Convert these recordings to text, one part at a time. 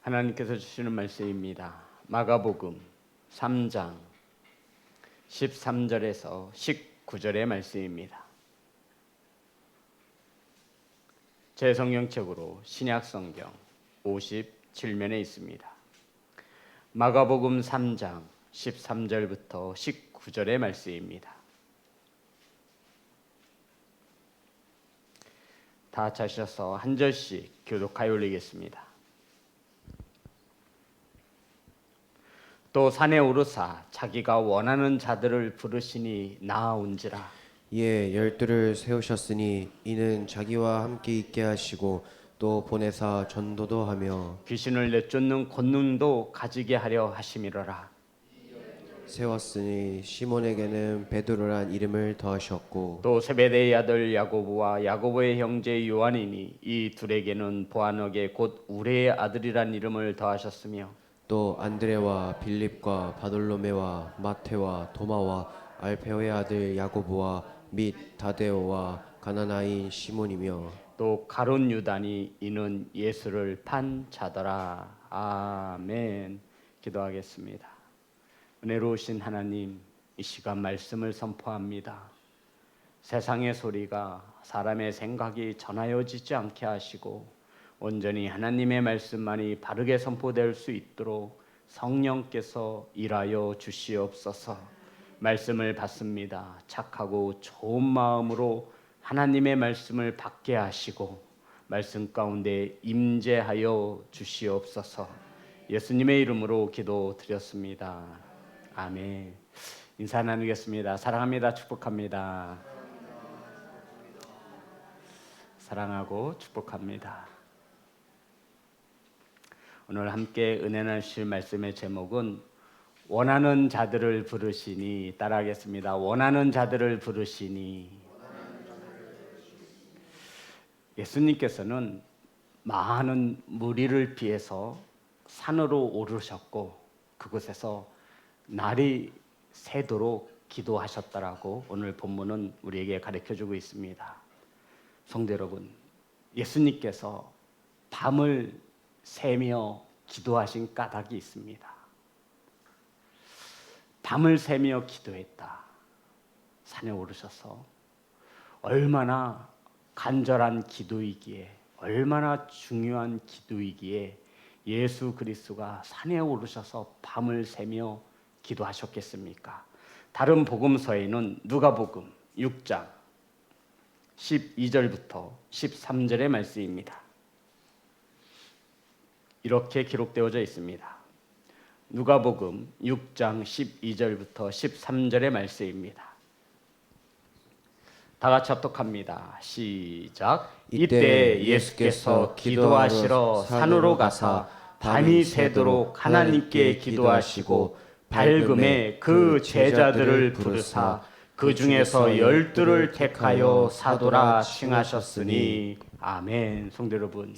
하나님께서 주시는 말씀입니다. 마가복음 3장 13절에서 19절의 말씀입니다. 제 성경책으로 신약성경 57면에 있습니다. 마가복음 3장 13절부터 19절의 말씀입니다. 다 찾으셔서 한 절씩 교독하여 올리겠습니다. 또 산에 오르사 자기가 원하는 자들을 부르시니 나아온지라. 이에 열두를 세우셨으니 이는 자기와 함께 있게 하시고 또 보내사 전도도 하며 귀신을 내쫓는 권능도 가지게 하려 하심이로라. 세웠으니 시몬에게는 베드로란 이름을 더하셨고 또 세베대의 아들 야고보와 야고보의 형제 요한이니 이 둘에게는 보아너게 곧 우레의 아들이란 이름을 더하셨으며 또 안드레와 빌립과 바돌로메와 마테와 도마와 알페오의 아들 야고보와 및 다데오와 가나나인 시몬이며 또 가룟 유다니 이는 예수를 판 자더라. 아멘. 기도하겠습니다. 은혜로우신 하나님, 이 시간 말씀을 선포합니다. 세상의 소리가 사람의 생각이 전하여지지 않게 하시고 온전히 하나님의 말씀만이 바르게 선포될 수 있도록 성령께서 일하여 주시옵소서. 말씀을 받습니다. 착하고 좋은 마음으로 하나님의 말씀을 받게 하시고 말씀 가운데 임재하여 주시옵소서. 예수님의 이름으로 기도드렸습니다. 아멘. 인사 나누겠습니다. 사랑합니다. 축복합니다. 사랑하고 축복합니다. 오늘 함께 은혜 나누실 말씀의 제목은 원하는 자들을 부르시니, 따라하겠습니다. 원하는 자들을 부르시니. 예수님께서는 많은 무리를 피해서 산으로 오르셨고 그곳에서 날이 새도록 기도하셨다라고 오늘 본문은 우리에게 가르쳐주고 있습니다. 성도 여러분, 예수님께서 밤을 새며 기도하신 까닭이 있습니다. 밤을 새며 기도했다. 산에 오르셔서 얼마나 간절한 기도이기에, 얼마나 중요한 기도이기에 예수 그리스도가 산에 오르셔서 밤을 새며 기도하셨겠습니까? 다른 복음서에는 누가복음 6장 12절부터 13절의 말씀입니다. 이렇게 기록되어져 있습니다. 누가복음 6장 12절부터 13절의 말씀입니다. 다 같이 합독합니다. 시작. 이때 예수께서 기도하시러 산으로 가사 밤이 새도록 하나님께 기도하시고 밝음에 그 제자들을 부르사 그 중에서 열두를 택하여 사도라 칭하셨으니. 아멘. 성도 여러분,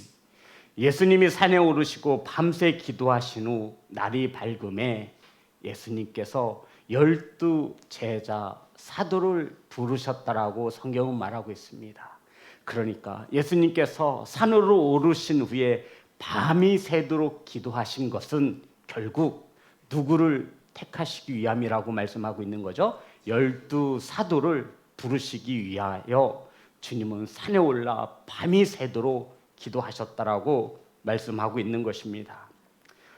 예수님이 산에 오르시고 밤새 기도하신 후 날이 밝음에 예수님께서 12 제자 사도를 부르셨다라고 성경은 말하고 있습니다. 그러니까 예수님께서 산으로 오르신 후에 밤이 새도록 기도하신 것은 결국 누구를 택하시기 위함이라고 말씀하고 있는 거죠. 12 사도를 부르시기 위하여 주님은 산에 올라 밤이 새도록 기도하셨다라고 말씀하고 있는 것입니다.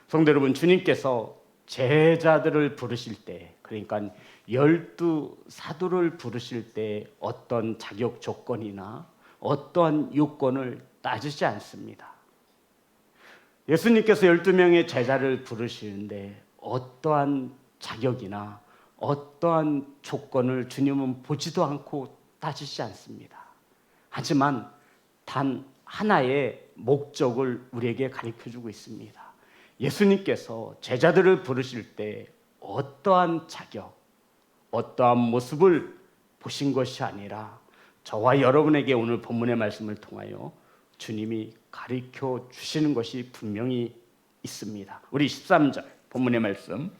성도 여러분, 주님께서 제자들을 부르실 때, 그러니까 12 사도를 부르실 때 어떤 자격 조건이나 어떠한 요건을 따지지 않습니다. 예수님께서 12명의 제자를 부르시는데 어떠한 자격이나 어떠한 조건을 주님은 보지도 않고 따지지 않습니다. 하지만 단 하나의 목적을 우리에게 가르쳐주고 있습니다. 예수님께서 제자들을 부르실 때 어떠한 자격, 어떠한 모습을 보신 것이 아니라 저와 여러분에게 오늘 본문의 말씀을 통하여 주님이 가르쳐 주시는 것이 분명히 있습니다. 우리 13절 본문의 말씀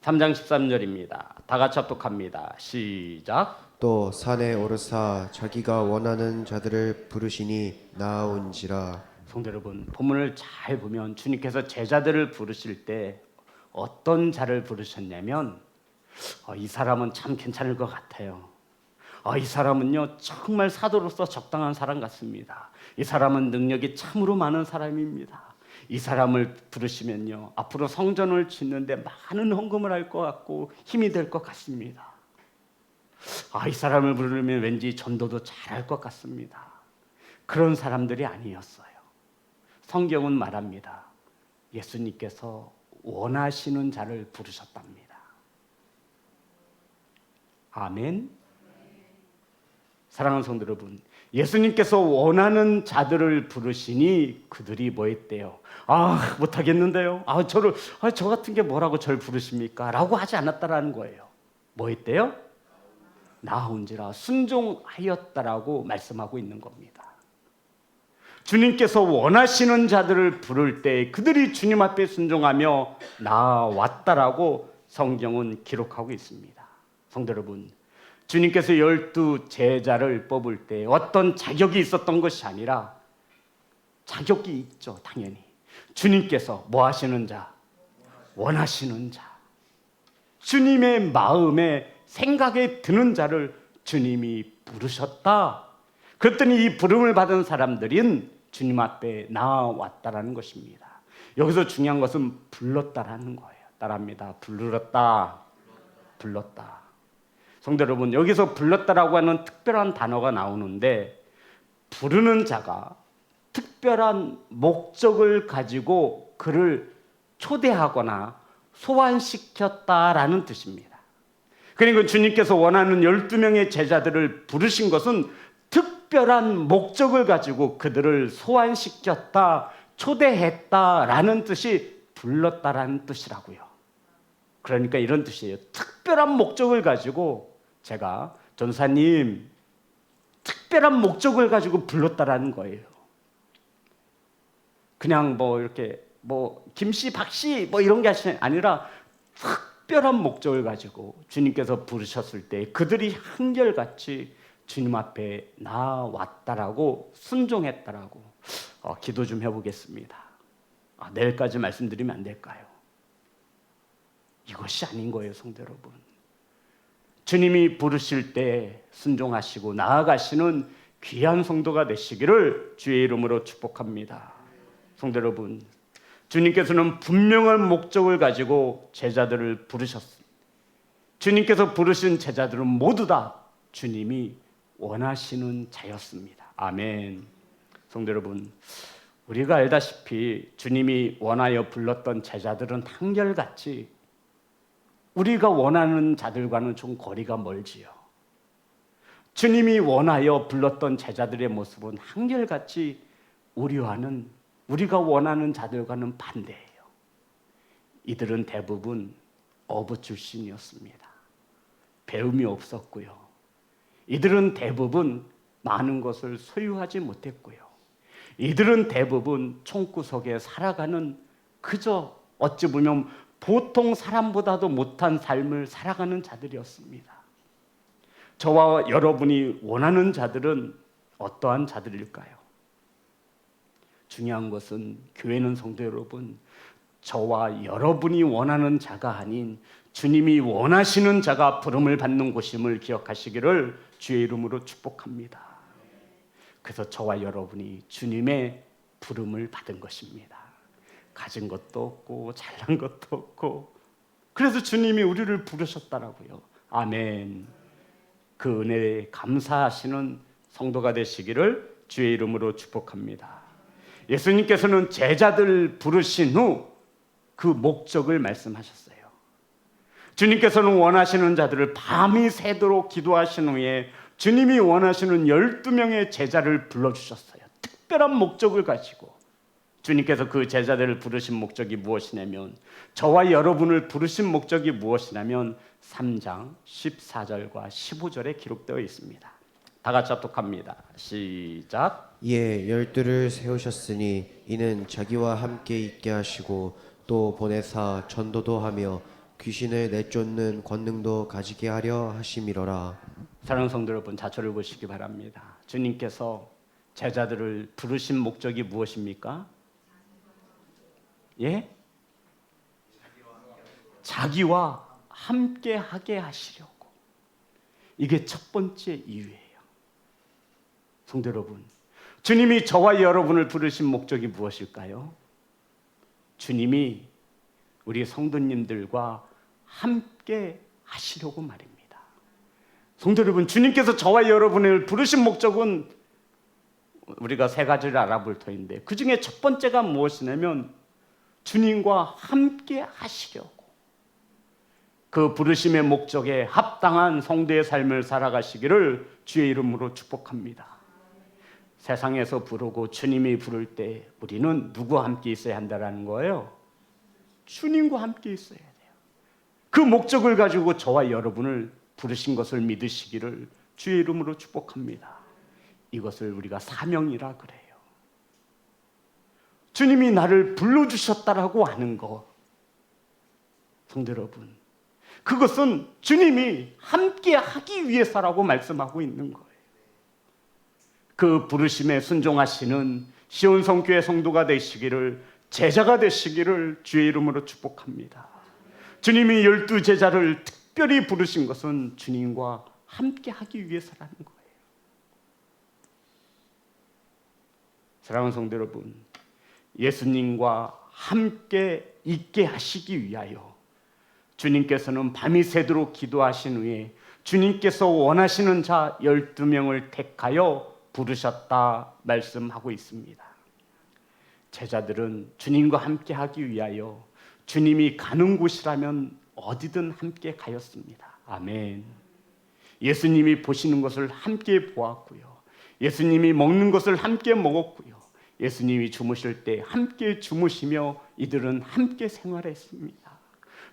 3장 13절입니다. 다 같이 합독합니다. 시작. 또 산에 오르사 자기가 원하는 자들을 부르시니 나아온지라. 성도 여러분, 본문을 잘 보면 주님께서 제자들을 부르실 때 어떤 자를 부르셨냐면 이 사람은 참 괜찮을 것 같아요. 이 사람은요 정말 사도로서 적당한 사람 같습니다. 이 사람은 능력이 참으로 많은 사람입니다. 이 사람을 부르시면요 앞으로 성전을 짓는데 많은 헌금을 할 것 같고 힘이 될 것 같습니다. 이 사람을 부르면 왠지 전도도 잘할 것 같습니다. 그런 사람들이 아니었어요. 성경은 말합니다. 예수님께서 원하시는 자를 부르셨답니다. 아멘. 사랑하는 성도 여러분, 예수님께서 원하는 자들을 부르시니 그들이 뭐 했대요? 못하겠는데요. 저 같은 게 뭐라고 절 부르십니까? 라고 하지 않았다라는 거예요. 뭐 했대요? 나온지라 순종하였다라고 말씀하고 있는 겁니다. 주님께서 원하시는 자들을 부를 때 그들이 주님 앞에 순종하며 나왔다라고 성경은 기록하고 있습니다. 성도 여러분, 주님께서 12 제자를 뽑을 때 어떤 자격이 있었던 것이 아니라 자격이 있죠, 당연히. 주님께서 뭐 하시는 자? 원하시는 자. 주님의 마음에 생각에 드는 자를 주님이 부르셨다. 그랬더니 이 부름을 받은 사람들은 주님 앞에 나왔다라는 것입니다. 여기서 중요한 것은 불렀다라는 거예요. 따라합니다. 불렀다. 성도 여러분, 여기서 불렀다라고 하는 특별한 단어가 나오는데 부르는 자가 특별한 목적을 가지고 그를 초대하거나 소환시켰다라는 뜻입니다. 그러니까 주님께서 원하는 12명의 제자들을 부르신 것은 특별한 목적을 가지고 그들을 소환시켰다, 초대했다라는 뜻이 불렀다라는 뜻이라고요. 그러니까 이런 뜻이에요. 특별한 목적을 가지고 제가 전사님 특별한 목적을 가지고 불렀다라는 거예요. 그냥 이렇게 김씨, 박씨 이런 게 아니라 특별한 목적을 가지고 주님께서 부르셨을 때 그들이 한결같이 주님 앞에 나왔다라고 순종했다라고 기도 좀 해보겠습니다. 내일까지 말씀드리면 안 될까요? 이것이 아닌 거예요, 성도 여러분. 주님이 부르실 때 순종하시고 나아가시는 귀한 성도가 되시기를 주의 이름으로 축복합니다. 성도 여러분, 주님께서는 분명한 목적을 가지고 제자들을 부르셨습니다. 주님께서 부르신 제자들은 모두 다 주님이 원하시는 자였습니다. 아멘. 성도 여러분, 우리가 알다시피 주님이 원하여 불렀던 제자들은 한결같이 우리가 원하는 자들과는 좀 거리가 멀지요. 주님이 원하여 불렀던 제자들의 모습은 한결같이 우리가 원하는 자들과는 반대예요. 이들은 대부분 어부 출신이었습니다. 배움이 없었고요. 이들은 대부분 많은 것을 소유하지 못했고요. 이들은 대부분 총구석에 살아가는 그저 어찌 보면 보통 사람보다도 못한 삶을 살아가는 자들이었습니다. 저와 여러분이 원하는 자들은 어떠한 자들일까요? 중요한 것은 교회는 성도 여러분, 저와 여러분이 원하는 자가 아닌 주님이 원하시는 자가 부름을 받는 곳임을 기억하시기를 주의 이름으로 축복합니다. 그래서 저와 여러분이 주님의 부름을 받은 것입니다. 가진 것도 없고 잘난 것도 없고 그래서 주님이 우리를 부르셨다라고요. 아멘. 그 은혜에 감사하시는 성도가 되시기를 주의 이름으로 축복합니다. 예수님께서는 제자들 부르신 후 그 목적을 말씀하셨어요. 주님께서는 원하시는 자들을 밤이 새도록 기도하신 후에 주님이 원하시는 12명의 제자를 불러주셨어요. 특별한 목적을 가지고 주님께서 그 제자들을 부르신 목적이 무엇이냐면 저와 여러분을 부르신 목적이 무엇이냐면 3장 14절과 15절에 기록되어 있습니다. 다 같이 합독합니다. 시작. 이에 12를 세우셨으니 이는 자기와 함께 있게 하시고 또 보내사 전도도 하며 귀신을 내쫓는 권능도 가지게 하려 하심이로라. 사랑하는 성도 여러분, 자초를 보시기 바랍니다. 주님께서 제자들을 부르신 목적이 무엇입니까? 예? 자기와 함께 하게 하시려고. 이게 첫 번째 이유예요. 성도 여러분, 주님이 저와 여러분을 부르신 목적이 무엇일까요? 주님이 우리 성도님들과 함께 하시려고 말입니다. 성도 여러분, 주님께서 저와 여러분을 부르신 목적은 우리가 세 가지를 알아볼 터인데, 그 중에 첫 번째가 무엇이냐면 주님과 함께 하시려고, 그 부르심의 목적에 합당한 성도의 삶을 살아가시기를 주의 이름으로 축복합니다. 세상에서 부르고 주님이 부를 때 우리는 누구와 함께 있어야 한다는 거예요? 주님과 함께 있어야 돼요. 그 목적을 가지고 저와 여러분을 부르신 것을 믿으시기를 주의 이름으로 축복합니다. 이것을 우리가 사명이라 그래요. 주님이 나를 불러주셨다라고 하는 것, 성도 여러분, 그것은 주님이 함께 하기 위해서라고 말씀하고 있는 거예요. 그 부르심에 순종하시는 시온성교회 성도가 되시기를, 제자가 되시기를 주의 이름으로 축복합니다. 주님이 12제자를 특별히 부르신 것은 주님과 함께 하기 위해서라는 거예요. 사랑하는 성도 여러분, 예수님과 함께 있게 하시기 위하여 주님께서는 밤이 새도록 기도하신 후에 주님께서 원하시는 자 12명을 택하여 부르셨다 말씀하고 있습니다. 제자들은 주님과 함께 하기 위하여 주님이 가는 곳이라면 어디든 함께 가였습니다. 아멘. 예수님이 보시는 것을 함께 보았고요. 예수님이 먹는 것을 함께 먹었고요. 예수님이 주무실 때 함께 주무시며 이들은 함께 생활했습니다.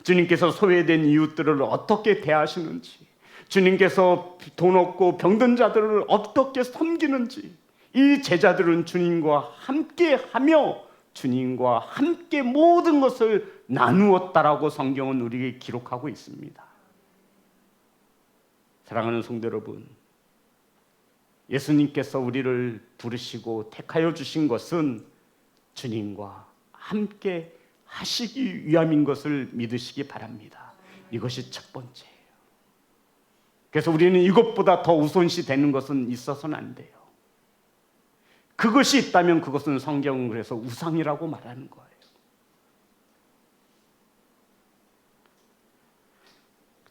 주님께서 소외된 이웃들을 어떻게 대하시는지, 주님께서 돈 없고 병든 자들을 어떻게 섬기는지, 이 제자들은 주님과 함께 하며 주님과 함께 모든 것을 나누었다라고 성경은 우리에게 기록하고 있습니다. 사랑하는 성도 여러분, 예수님께서 우리를 부르시고 택하여 주신 것은 주님과 함께 하시기 위함인 것을 믿으시기 바랍니다. 이것이 첫 번째예요. 그래서 우리는 이것보다 더 우선시 되는 것은 있어서는 안 돼요. 그것이 있다면 그것은 성경은 그래서 우상이라고 말하는 거예요.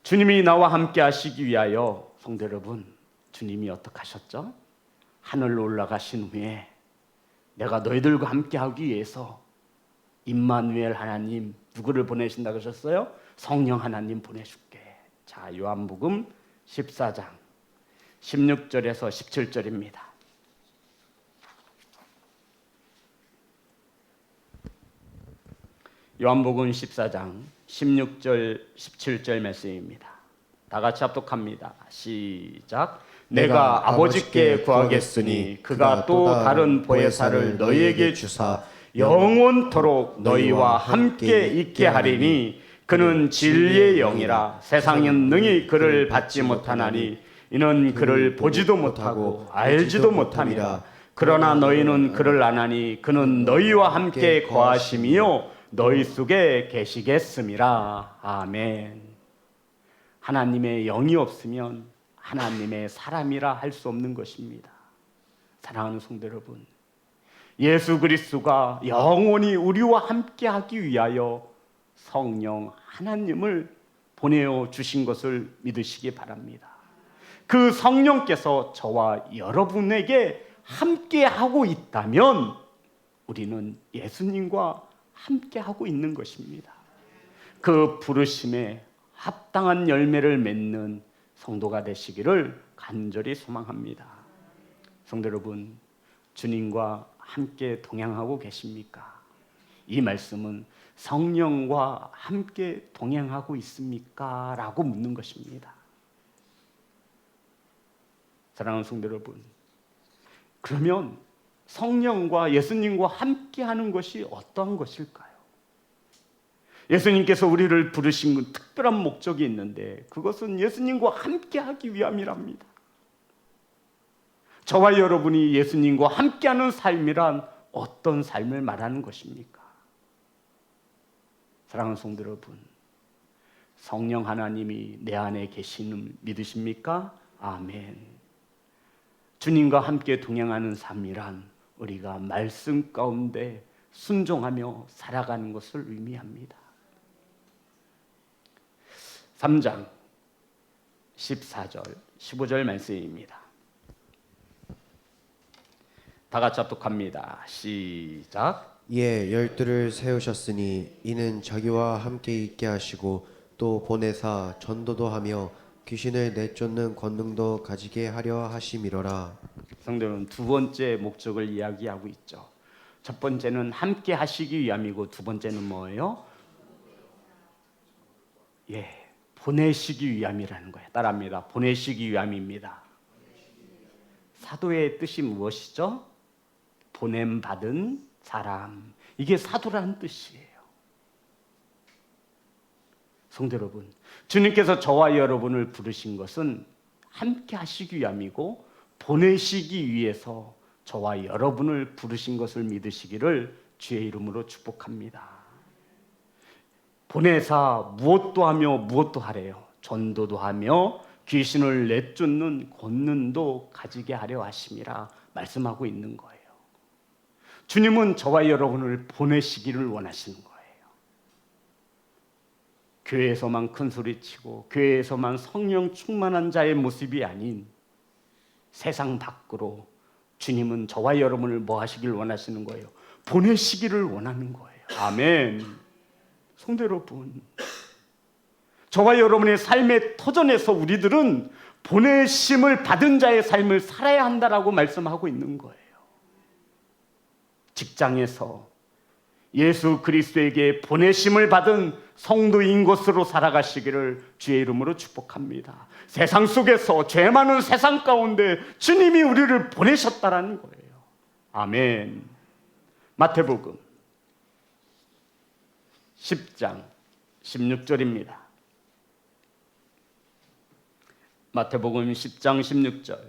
주님이 나와 함께 하시기 위하여, 성도 여러분, 주님이 어떻게 하셨죠? 하늘로 올라가신 후에 내가 너희들과 함께 하기 위해서 임마누엘 하나님, 누구를 보내신다고 하셨어요? 성령 하나님 보내줄게. 자, 요한복음 14장 16절에서 17절입니다. 요한복음 14장 16절 17절 말씀입니다. 다 같이 합독합니다. 시작. 내가 아버지께 구하겠으니 그가 또 다른 보혜사를 너희에게 주사 영원토록 너희와 함께 있게 하리니 그는 진리의 영이라. 세상은 능히 그를 받지 못하나니 이는 그를 보지도 못하고 알지도 못함이라. 그러나 너희는 그를 아나니 그는 너희와 함께 거하심이요 너희 속에 계시겠음이라. 아멘. 하나님의 영이 없으면 하나님의 사람이라 할 수 없는 것입니다. 사랑하는 성도 여러분, 예수 그리스도가 영원히 우리와 함께 하기 위하여 성령 하나님을 보내어 주신 것을 믿으시기 바랍니다. 그 성령께서 저와 여러분에게 함께 하고 있다면 우리는 예수님과 함께 하고 있는 것입니다. 그 부르심에 합당한 열매를 맺는 성도가 되시기를 간절히 소망합니다. 성도 여러분, 주님과 함께 동행하고 계십니까? 이 말씀은 성령과 함께 동행하고 있습니까? 라고 묻는 것입니다. 사랑하는 성도 여러분, 그러면 성령과 예수님과 함께하는 것이 어떠한 것일까요? 예수님께서 우리를 부르신 특별한 목적이 있는데 그것은 예수님과 함께하기 위함이랍니다. 저와 여러분이 예수님과 함께하는 삶이란 어떤 삶을 말하는 것입니까? 사랑하는 성도 여러분, 성령 하나님이 내 안에 계시는 믿으십니까? 아멘. 주님과 함께 동행하는 삶이란 우리가 말씀 가운데 순종하며 살아가는 것을 의미합니다. 3장 14절 15절 말씀입니다. 다 같이 합독합니다. 시작. 이에 열두를 세우셨으니 이는 자기와 함께 있게 하시고 또 보내사 전도도 하며 귀신을 내쫓는 권능도 가지게 하려 하심이로라. 성도는 두 번째 목적을 이야기하고 있죠. 첫 번째는 함께 하시기 위함이고 두 번째는 뭐예요? 보내시기 위함이라는 거예요. 따라합니다. 보내시기 위함입니다. 사도의 뜻이 무엇이죠? 보냄받은 사람. 이게 사도라는 뜻이에요. 성도 여러분, 주님께서 저와 여러분을 부르신 것은 함께 하시기 위함이고 보내시기 위해서 저와 여러분을 부르신 것을 믿으시기를 주의 이름으로 축복합니다. 보내사 무엇도 하며 무엇도 하래요. 전도도 하며 귀신을 내쫓는 권능도 가지게 하려 하심이라 말씀하고 있는 거예요. 주님은 저와 여러분을 보내시기를 원하시는 거예요. 교회에서만 큰 소리치고 교회에서만 성령 충만한 자의 모습이 아닌 세상 밖으로 주님은 저와 여러분을 뭐 하시길 원하시는 거예요? 보내시기를 원하는 거예요. 아멘. 성도 여러분, 저와 여러분의 삶의 터전에서 우리들은 보내심을 받은 자의 삶을 살아야 한다라고 말씀하고 있는 거예요. 직장에서 예수 그리스도에게 보내심을 받은 성도인 것으로 살아가시기를 주의 이름으로 축복합니다. 세상 속에서 죄 많은 세상 가운데 주님이 우리를 보내셨다라는 거예요. 아멘. 마태복음 10장 16절입니다. 마태복음 10장 16절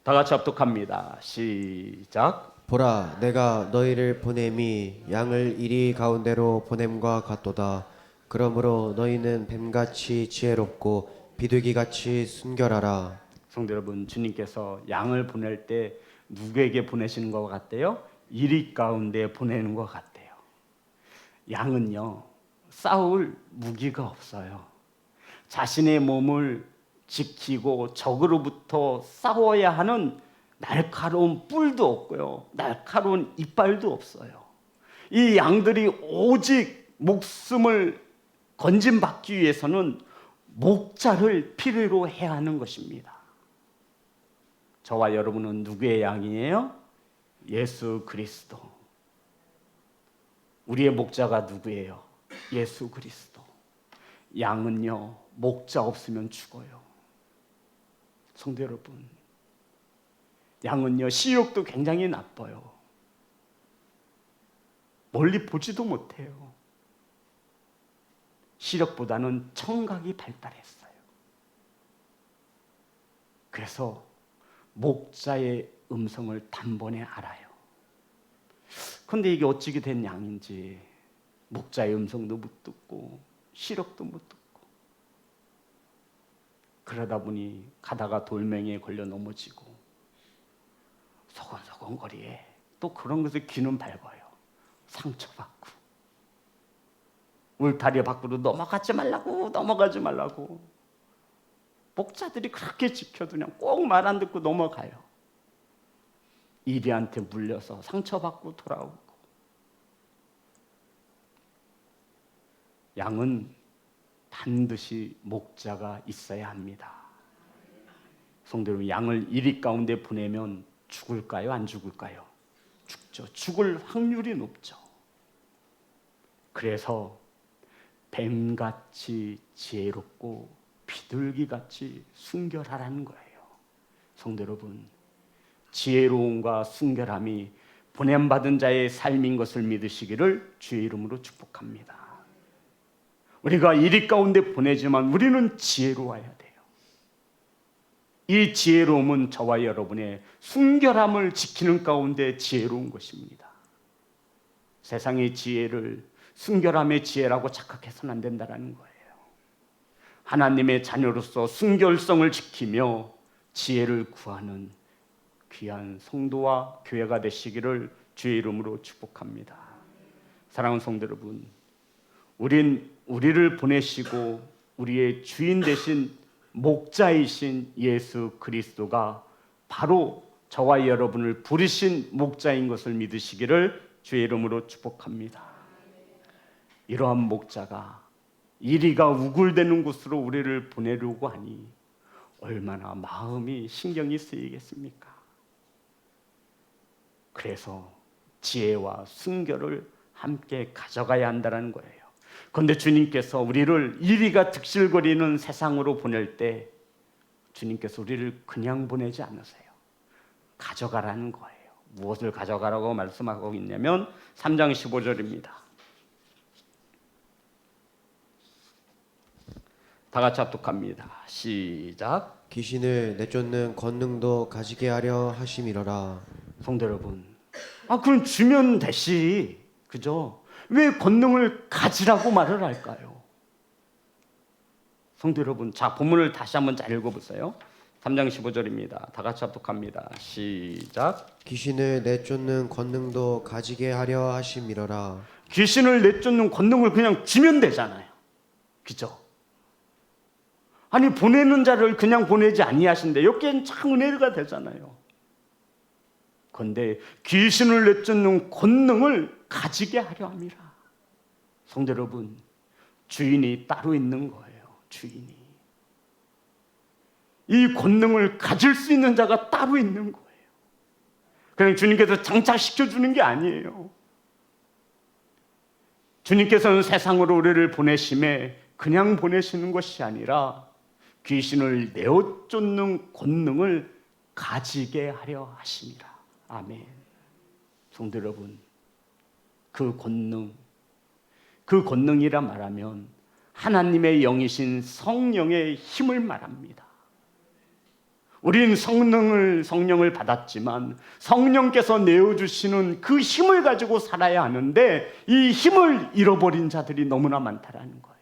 다 같이 합독합니다. 시작. 보라, 내가 너희를 보냄이 양을 이리 가운데로 보냄과 같도다. 그러므로 너희는 뱀같이 지혜롭고 비둘기같이 순결하라. 성도 여러분, 주님께서 양을 보낼 때 누구에게 보내시는 것 같대요? 이리 가운데 보내는 것 같대요. 양은요, 싸울 무기가 없어요. 자신의 몸을 지키고 적으로부터 싸워야 하는 날카로운 뿔도 없고요, 날카로운 이빨도 없어요. 이 양들이 오직 목숨을 건진받기 위해서는 목자를 필요로 해야 하는 것입니다. 저와 여러분은 누구의 양이에요? 예수 그리스도. 우리의 목자가 누구예요? 예수 그리스도. 양은요, 목자 없으면 죽어요. 성도 여러분, 양은요, 시력도 굉장히 나빠요. 멀리 보지도 못해요. 시력보다는 청각이 발달했어요. 그래서 목자의 음성을 단번에 알아요. 그런데 이게 어찌게 된 양인지 목자의 음성도 못 듣고 시력도 못 듣고, 그러다 보니 가다가 돌멩이에 걸려 넘어지고 소곤소곤거리에 또 그런 것을 귀는 밟아요. 상처받고 울타리 밖으로 넘어가지 말라고 목자들이 그렇게 지켜도 그냥 꼭 말 안 듣고 넘어가요. 이리한테 물려서 상처받고 돌아오고. 양은 반드시 목자가 있어야 합니다. 성도 여러분, 양을 이리 가운데 보내면 죽을까요? 안 죽을까요? 죽죠. 죽을 확률이 높죠. 그래서 뱀같이 지혜롭고 비둘기같이 순결하라는 거예요. 성도 여러분, 지혜로움과 순결함이 보냄받은 자의 삶인 것을 믿으시기를 주의 이름으로 축복합니다. 우리가 이리 가운데 보내지만 우리는 지혜로워야 돼요. 이 지혜로움은 저와 여러분의 순결함을 지키는 가운데 지혜로운 것입니다. 세상의 지혜를 순결함의 지혜라고 착각해서는 안 된다는 거예요. 하나님의 자녀로서 순결성을 지키며 지혜를 구하는 귀한 성도와 교회가 되시기를 주의 이름으로 축복합니다. 사랑하는 성도 여러분, 우리를 보내시고 우리의 주인 되신 목자이신 예수 그리스도가 바로 저와 여러분을 부르신 목자인 것을 믿으시기를 주의 이름으로 축복합니다. 이러한 목자가 이리가 우글대는 곳으로 우리를 보내려고 하니 얼마나 마음이 신경이 쓰이겠습니까? 그래서 지혜와 순결을 함께 가져가야 한다는 거예요. 그런데 주님께서 우리를 이리가 득실거리는 세상으로 보낼 때 주님께서 우리를 그냥 보내지 않으세요. 가져가라는 거예요. 무엇을 가져가라고 말씀하고 있냐면 3장 15절입니다. 다 같이 합독합니다. 시작. 귀신을 내쫓는 권능도 가지게 하려 하심이로라. 성도 여러분, 그럼 주면 되시, 그죠? 왜 권능을 가지라고 말을 할까요? 성도 여러분, 자, 본문을 다시 한번 잘 읽어보세요. 3장 15절입니다. 다 같이 합독합니다. 시작. 귀신을 내쫓는 권능도 가지게 하려 하심이로라. 귀신을 내쫓는 권능을 그냥 주면 되잖아요, 그죠? 아니, 보내는 자를 그냥 보내지 아니하신데 여기엔 참 은혜가 되잖아요. 그런데 귀신을 내쫓는 권능을 가지게 하려 함이라. 성도 여러분, 주인이 따로 있는 거예요. 주인이. 이 권능을 가질 수 있는 자가 따로 있는 거예요. 그냥 주님께서 장착시켜 주는 게 아니에요. 주님께서는 세상으로 우리를 보내심에 그냥 보내시는 것이 아니라 귀신을 내쫓는 권능을 가지게 하려 하심이라. 아멘. 성도 여러분, 그 권능이라 말하면 하나님의 영이신 성령의 힘을 말합니다. 우리는 성령을 받았지만 성령께서 내어주시는 그 힘을 가지고 살아야 하는데 이 힘을 잃어버린 자들이 너무나 많다라는 거예요.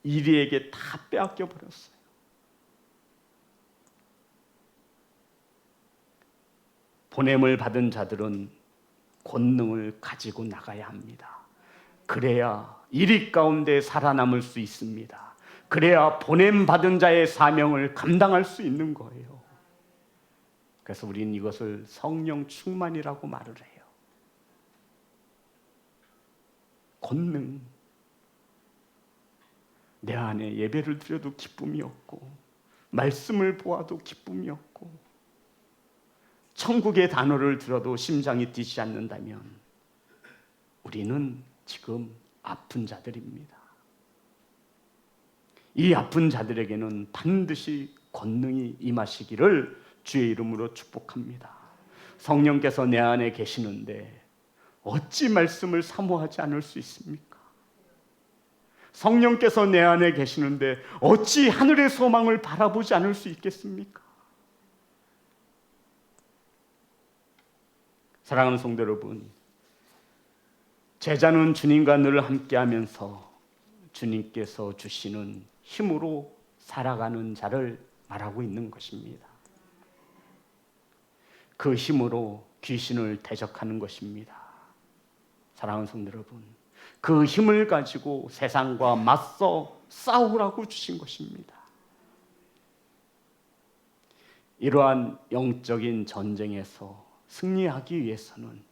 이리에게 다 빼앗겨 버렸어요. 보냄을 받은 자들은 권능을 가지고 나가야 합니다. 그래야 이리 가운데 살아남을 수 있습니다. 그래야 보냄 받은 자의 사명을 감당할 수 있는 거예요. 그래서 우리는 이것을 성령 충만이라고 말을 해요. 권능. 내 안에 예배를 드려도 기쁨이 없고 말씀을 보아도 기쁨이 없고 천국의 단어를 들어도 심장이 뛰지 않는다면 우리는 지금 아픈 자들입니다. 이 아픈 자들에게는 반드시 권능이 임하시기를 주의 이름으로 축복합니다. 성령께서 내 안에 계시는데 어찌 말씀을 사모하지 않을 수 있습니까? 성령께서 내 안에 계시는데 어찌 하늘의 소망을 바라보지 않을 수 있겠습니까? 사랑하는 성도 여러분, 제자는 주님과 늘 함께하면서 주님께서 주시는 힘으로 살아가는 자를 말하고 있는 것입니다. 그 힘으로 귀신을 대적하는 것입니다. 사랑하는 성도 여러분, 그 힘을 가지고 세상과 맞서 싸우라고 주신 것입니다. 이러한 영적인 전쟁에서 승리하기 위해서는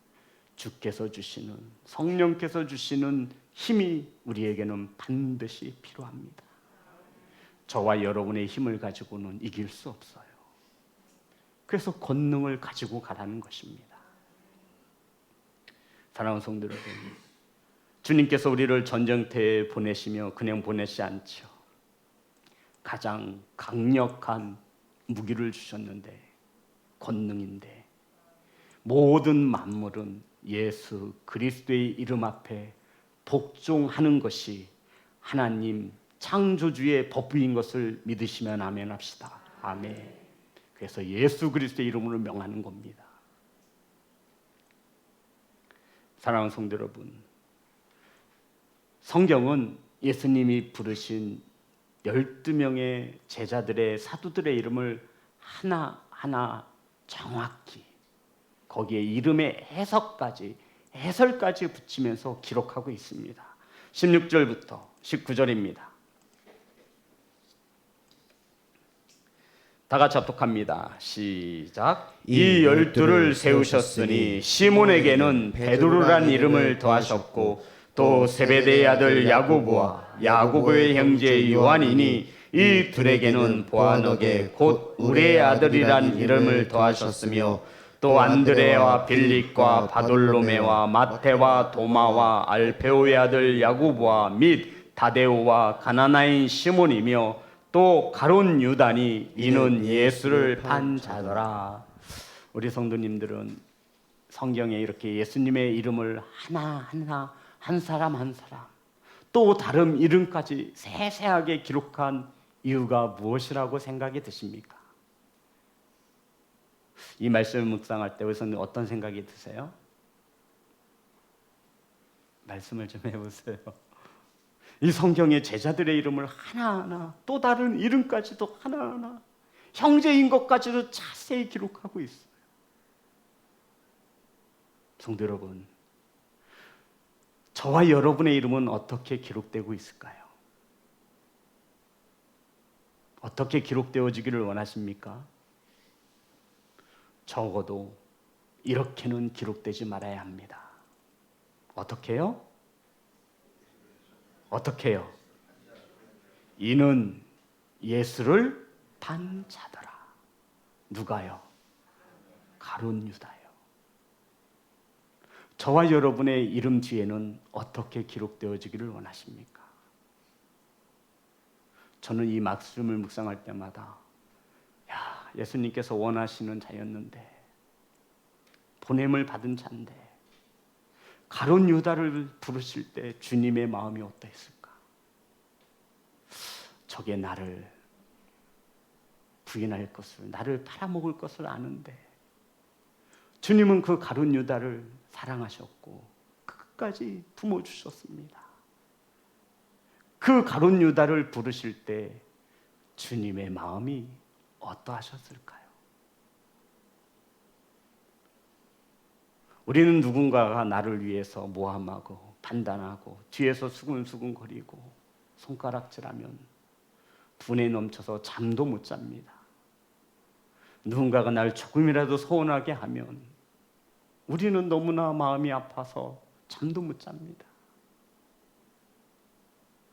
주께서 주시는, 성령께서 주시는 힘이 우리에게는 반드시 필요합니다. 저와 여러분의 힘을 가지고는 이길 수 없어요. 그래서 권능을 가지고 가라는 것입니다. 사랑하는 성도 여러분, 주님께서 우리를 전쟁터에 보내시며 그냥 보내지 않죠. 가장 강력한 무기를 주셨는데, 권능인데, 모든 만물은 예수 그리스도의 이름 앞에 복종하는 것이 하나님 창조주의 법부인 것을 믿으시면 아멘 합시다. 아멘. 그래서 예수 그리스도의 이름으로 명하는 겁니다. 사랑하는 성도 여러분, 성경은 예수님이 부르신 12명의 제자들의 사도들의 이름을 하나하나 정확히 거기에 이름의 해설까지 붙이면서 기록하고 있습니다. 16절부터 19절입니다. 다 같이 합독합니다. 시작. 이 12를 세우셨으니 시몬에게는 베드로란 이름을 더하셨고 또 세베대의 아들 야고보와 야고보의 형제 요한이니 이 둘에게는 보아너게 곧 우레의 아들이란 이름을 더하셨으며 또 안드레와 빌립과 바돌로메와 마테와 도마와 알페오의 아들 야고보와 및 다데오와 가나나인 시몬이며 또 가룟 유다니 이는 예수를 판 자더라. 우리 성도님들은 성경에 이렇게 예수님의 이름을 하나하나 한 사람 한 사람 또 다른 이름까지 세세하게 기록한 이유가 무엇이라고 생각이 드십니까? 이 말씀을 묵상할 때 우선 어떤 생각이 드세요? 말씀을 좀 해보세요. 이 성경의 제자들의 이름을 하나하나 또 다른 이름까지도 하나하나 형제인 것까지도 자세히 기록하고 있어요. 성도 여러분, 저와 여러분의 이름은 어떻게 기록되고 있을까요? 어떻게 기록되어지기를 원하십니까? 적어도 이렇게는 기록되지 말아야 합니다. 어떻게요? 어떻게요? 이는 예수를 판 자더라. 누가요? 가룟 유다요. 저와 여러분의 이름 뒤에는 어떻게 기록되어지기를 원하십니까? 저는 이 말씀을 묵상할 때마다 예수님께서 원하시는 자였는데 보냄을 받은 자인데 가룟 유다를 부르실 때 주님의 마음이 어떠했을까? 저게 나를 부인할 것을, 나를 팔아먹을 것을 아는데 주님은 그 가룟 유다를 사랑하셨고 끝까지 품어주셨습니다. 그 가룟 유다를 부르실 때 주님의 마음이 어떠하셨을까요? 우리는 누군가가 나를 위해서 모함하고 판단하고 뒤에서 수근수근거리고 손가락질하면 분에 넘쳐서 잠도 못 잡니다. 누군가가 날 조금이라도 서운하게 하면 우리는 너무나 마음이 아파서 잠도 못 잡니다.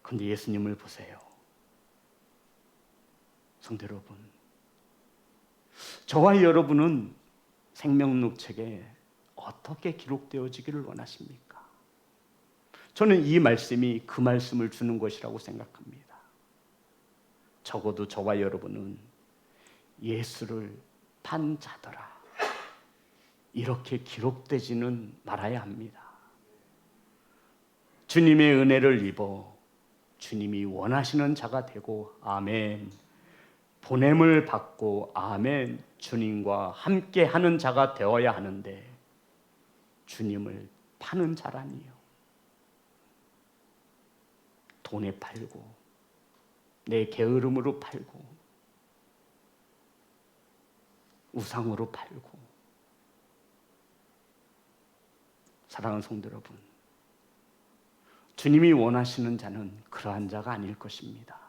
그런데 예수님을 보세요. 성도 여러분, 저와 여러분은 생명록 책에 어떻게 기록되어지기를 원하십니까? 저는 이 말씀이 그 말씀을 주는 것이라고 생각합니다. 적어도 저와 여러분은 예수를 판 자더라. 이렇게 기록되지는 말아야 합니다. 주님의 은혜를 입어 주님이 원하시는 자가 되고 아멘. 보냄을 받고 아멘. 주님과 함께 하는 자가 되어야 하는데 주님을 파는 자라니요. 돈에 팔고 내 게으름으로 팔고 우상으로 팔고. 사랑하는 성도 여러분, 주님이 원하시는 자는 그러한 자가 아닐 것입니다.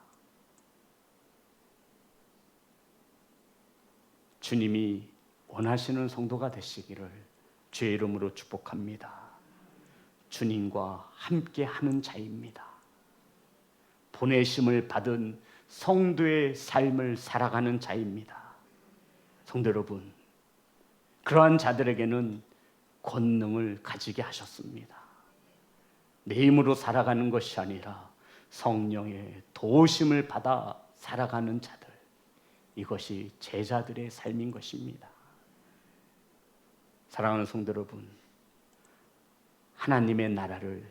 주님이 원하시는 성도가 되시기를 주의 이름으로 축복합니다. 주님과 함께 하는 자입니다. 보내심을 받은 성도의 삶을 살아가는 자입니다. 성도 여러분, 그러한 자들에게는 권능을 가지게 하셨습니다. 내 힘으로 살아가는 것이 아니라 성령의 도우심을 받아 살아가는 자들, 이것이 제자들의 삶인 것입니다. 사랑하는 성도 여러분, 하나님의 나라를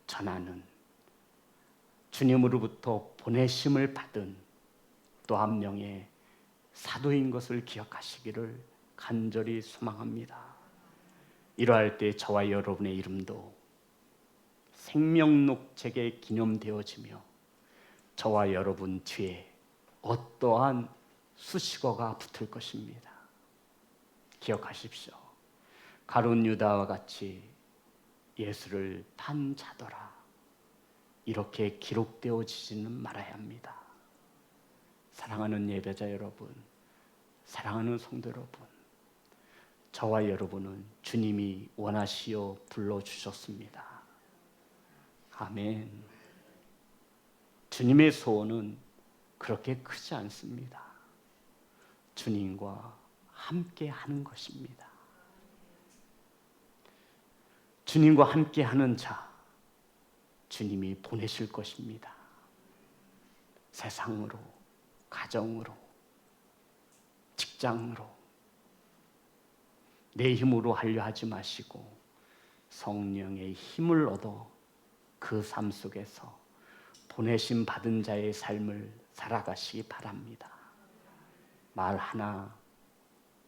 전하는 주님으로부터 보내심을 받은 또 한 명의 사도인 것을 기억하시기를 간절히 소망합니다. 이러할 때 저와 여러분의 이름도 생명록 책에 기념되어지며 저와 여러분 뒤에 어떠한 수식어가 붙을 것입니다. 기억하십시오. 가룟 유다와 같이 예수를 판 자더라, 이렇게 기록되어지지는 말아야 합니다. 사랑하는 예배자 여러분, 사랑하는 성도 여러분, 저와 여러분은 주님이 원하시어 불러주셨습니다. 아멘. 주님의 소원은 그렇게 크지 않습니다. 주님과 함께 하는 것입니다. 주님과 함께 하는 자, 주님이 보내실 것입니다. 세상으로, 가정으로, 직장으로 내 힘으로 하려 하지 마시고 성령의 힘을 얻어 그 삶 속에서 보내심 받은 자의 삶을 살아가시기 바랍니다. 말 하나,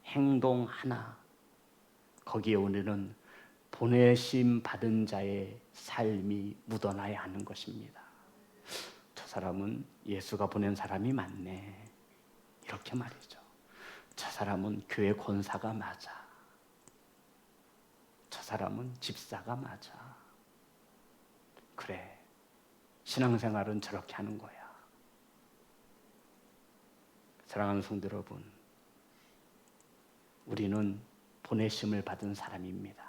행동 하나, 거기에 우리는 보내심 받은 자의 삶이 묻어나야 하는 것입니다. 저 사람은 예수가 보낸 사람이 맞네, 이렇게 말이죠. 저 사람은 교회 권사가 맞아, 저 사람은 집사가 맞아. 그래, 신앙생활은 저렇게 하는 거야. 사랑하는 성도 여러분, 우리는 보내심을 받은 사람입니다.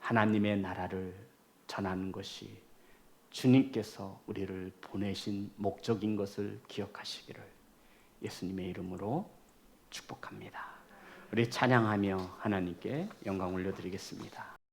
하나님의 나라를 전하는 것이 주님께서 우리를 보내신 목적인 것을 기억하시기를 예수님의 이름으로 축복합니다. 우리 찬양하며 하나님께 영광 올려드리겠습니다.